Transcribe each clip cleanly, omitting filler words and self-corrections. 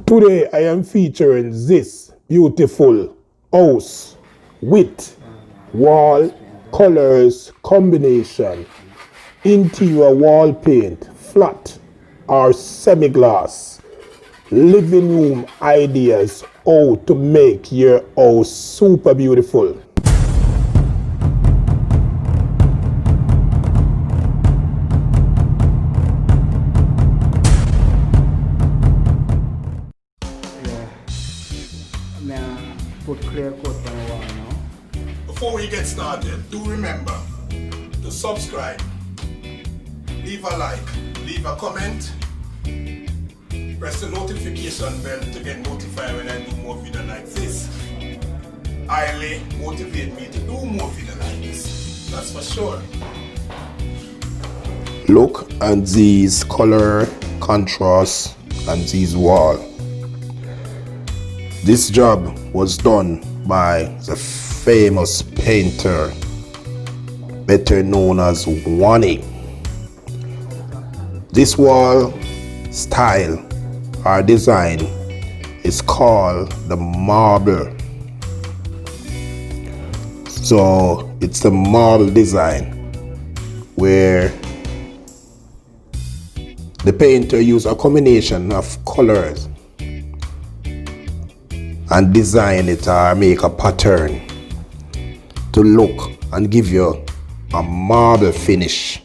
Today I am featuring this beautiful house with wall colors combination, interior wall paint, flat or semi-gloss, living room ideas how to make your house super beautiful. Put clear coat on the wall now. Before we get started, do remember to subscribe, leave a like, leave a comment, press the notification bell to get notified when I do more videos like this. Highly motivate me to do more videos like this, that's for sure. Look at these color contrasts and these wall. This job was done by the famous painter, better known as Wani. This wall style or design is called the marble. So it's the marble design where the painter used a combination of colors and design it or make a pattern to look and give you a marble finish.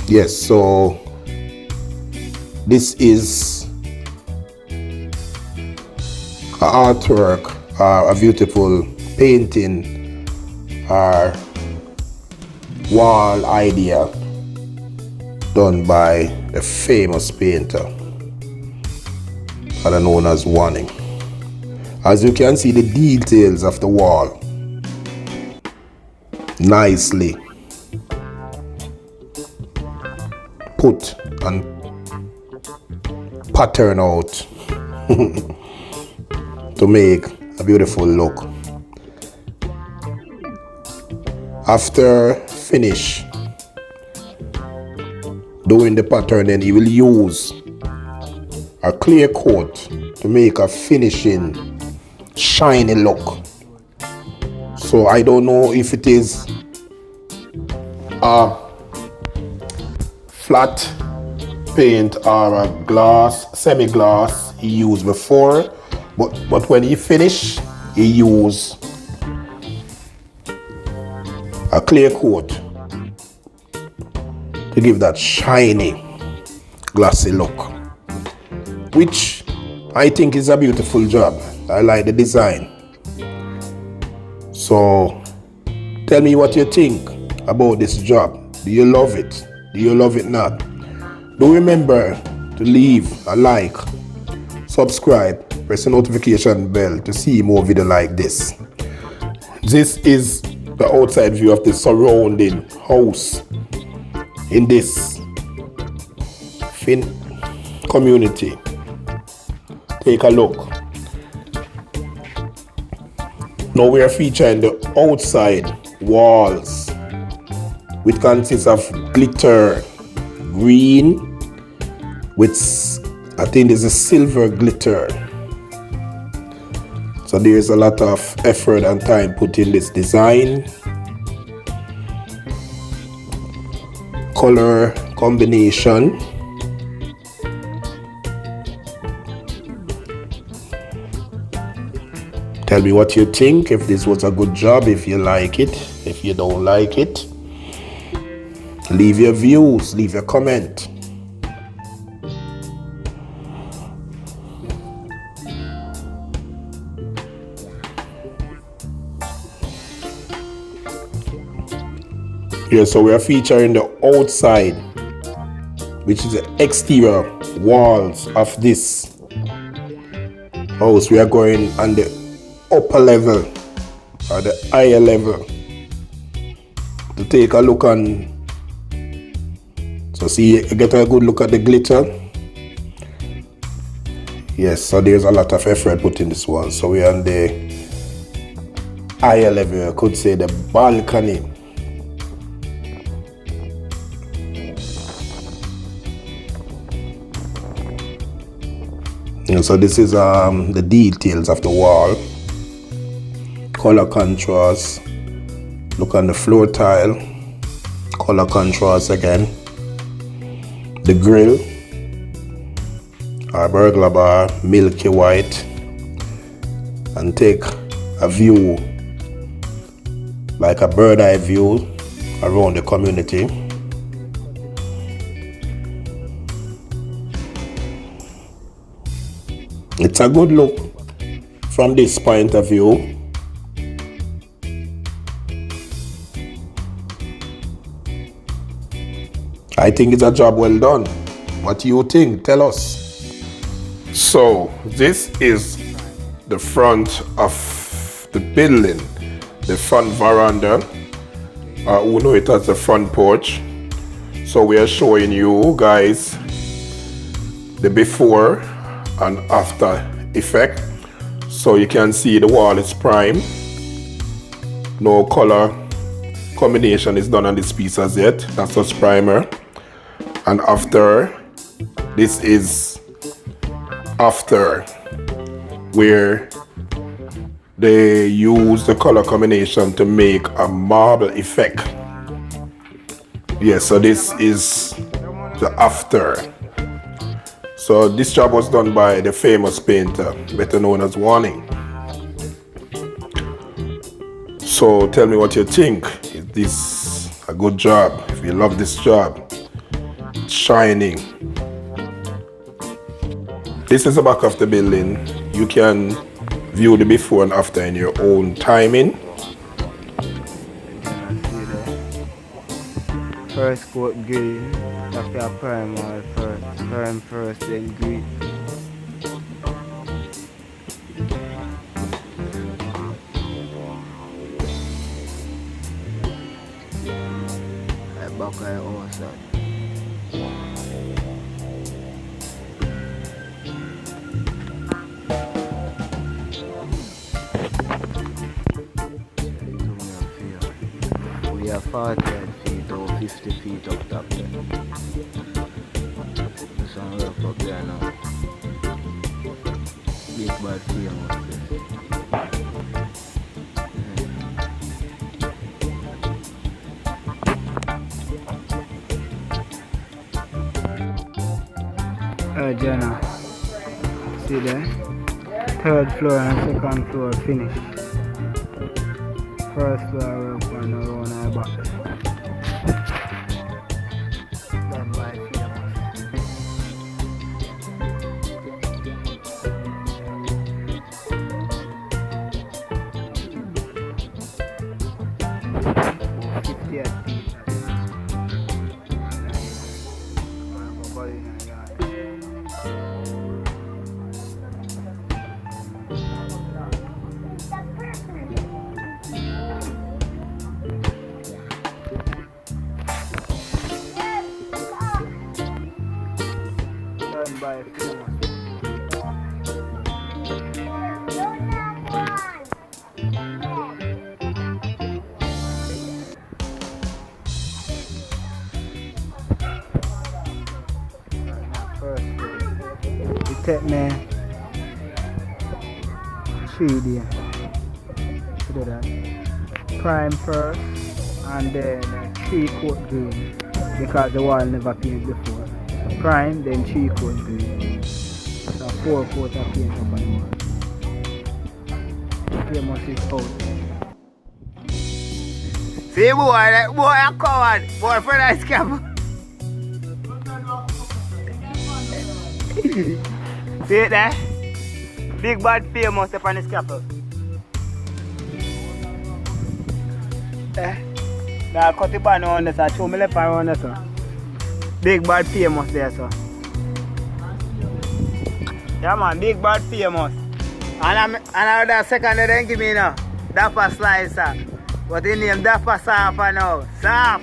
Yes, so this is an artwork or a beautiful painting or wall idea done by a famous painter known as Wani. As you can see, the details of the wall nicely put and pattern out to make a beautiful look. After finish doing the pattern, then you will use a clear coat to make a finishing shiny look. So I don't know if it is a flat paint or a glass, semi-gloss he used before, but when he finished, he used a clear coat to give that shiny, glassy look, which I think is a beautiful job. I like the design. So tell me what you think about this job. Do you love it? Do you love it not? Do remember to leave a like, subscribe, press the notification bell to see more videos like this. This is the outside view of the surrounding house in this community. Take a look. Now we are featuring the outside walls, which consists of glitter green with, I think there's a silver glitter. So there's a lot of effort and time put in this design. Color combination. Tell me what you think, if this was a good job, if you like it, if you don't like it. Leave your views, leave your comment. Here, so we are featuring the outside, which is the exterior walls of this house. We are going on the upper level or the higher level to take a look on. So see, you get a good look at the glitter. Yes, so there's a lot of effort put in this one. So we're on the higher level, I could say the balcony. And so this is the details of the wall. Color contrast. Look on the floor tile. Color contrast again. The grill. Our burglar bar, milky white. And take a view, like a bird eye view around the community. It's a good look from this point of view. I think it's a job well done. What do you think? Tell us. So this is the front of the building, the front veranda. We know it as the front porch. So we are showing you guys the before and after effect. So you can see the wall is prime. No color combination is done on this piece as yet. That's just primer. And after, this is after, where they use the color combination to make a marble effect. Yes, so this is the after. So this job was done by the famous painter, better known as Warning. So tell me what you think. Is this a good job? If you love this job, it's shining. This is the back of the building. You can view the before and after in your own timing. First coat green, after a primer first, prime first, then green. Like back of the outside. We are 40 feet or 50 feet up top there. There's some rough up there now. Big bad frame up there. Jenna, see there? Third floor and second floor finished. First floor up and around our back. Done by famous. By famous. It took me 3 days to do that. Prime first and then 3-coat green because the wall never painted before. Prime, then 3-coat green. So 4-coat of paint up on the wall. Famous is out. See boy, that boy a coward. Boy for that scam. See it there? Big bad famous up on the scalpel. Now cut the band on this, I show me left around this. Big bad famous there, so. Yeah man, big bad famous. And another second they didn't give me now. Dapper slicer. But the name Dapper Sapper now. Sap!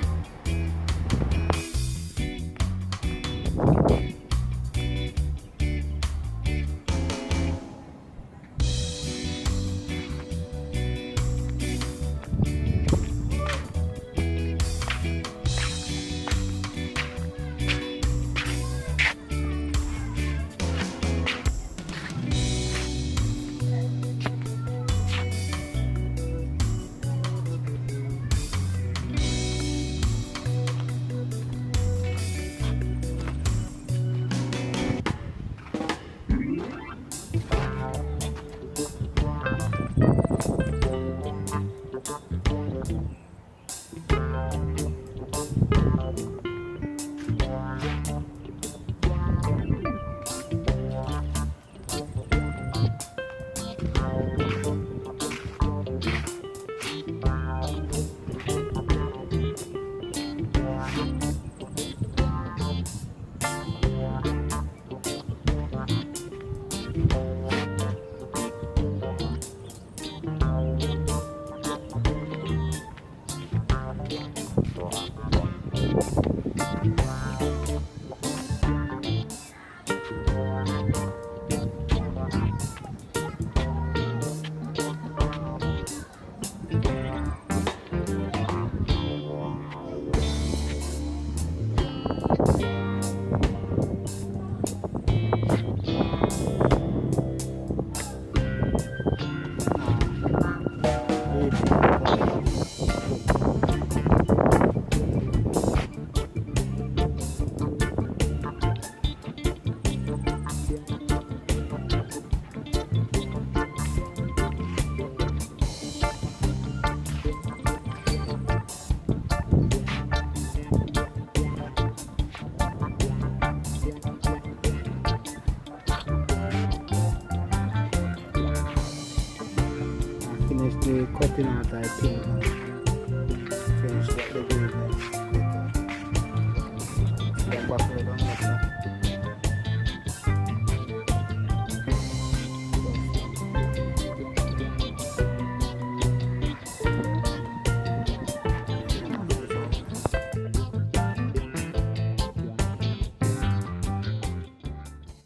the cutting out I paint.